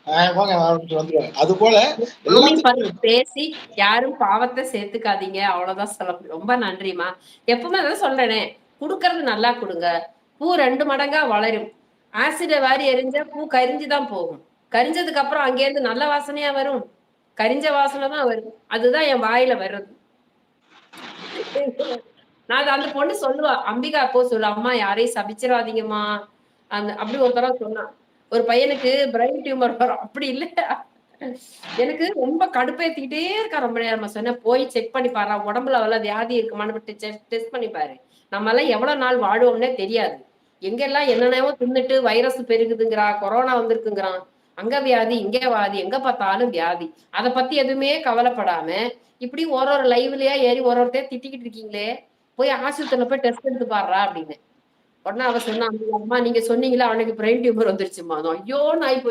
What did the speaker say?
போங்க வந்துருவாங்க. அது போல சாமி பத்தி எல்லாத்துக்கும் பேசி யாரும் பாவத்த சேர்த்துக்காதீங்க. அவ்வளவுதான் சொல்ல முடியும். ரொம்ப நன்றிம்மா. எப்பவுமே அதான் சொல்றேனே, குடுக்கறது நல்லா குடுங்க. பூ 2 மடங்கா வளரும். ஆசிட வாரி எரிஞ்சா பூ கரிஞ்சு தான் போகும். கரிஞ்சதுக்கு அப்புறம் அங்கேருந்து நல்ல வாசனையா வரும். கரிஞ்ச வாசனை தான் வரும். அதுதான் என் வாயில வர்றது. நான் அத அந்த பொண்ணு சொல்லுவா. அம்பிகா அப்போ சொல்லு, "அம்மா யாரையும் சபிச்சிராதீங்கம்மா." அப்படி ஒரு தடவ சொன்னா. ஒரு பையனுக்கு பிரெயின் டியூமர் வரும். அப்படி இல்ல. எனக்கு ரொம்ப கடுப்பேத்திக்கிட்டே இருக்கா ரொம்ப நேரமா. சொன்னேன், "போய் செக் பண்ணி பாருடா. உடம்புல வல்ல வியாதி இருக்குமான்னு டெஸ்ட் பண்ணி பாரு. நம்மலாம் எவ்வளவு நாள் வாழுவோம்னே தெரியாது. எங்கெல்லாம் என்னென்னவோ தின்னுட்டு வைரஸ் பெருகுதுங்கிறா, கொரோனா வந்திருக்குங்கிறான். அங்க வியாதி, இங்க வியாதி, எங்க பார்த்தாலும் வியாதி. அத பத்தி எதுவுமே கவலைப்படாம, இப்படி ஒரு லைவ்லயா ஏறி ஒருத்தர் திட்டிக்கிட்டு இருக்கீங்களே, போய் ஆஸ்பத்திரியில போய் டெஸ்ட் எடுத்து பாருடா" அப்படின்னு. உடனே அவ சொன்னா, "அம்மா நீங்க சொன்னீங்கல்ல அவனுக்கு பிரெயின் டியூமர் வந்துருச்சும்மா." ஐயோன்னு ஆயிப்போச்சு.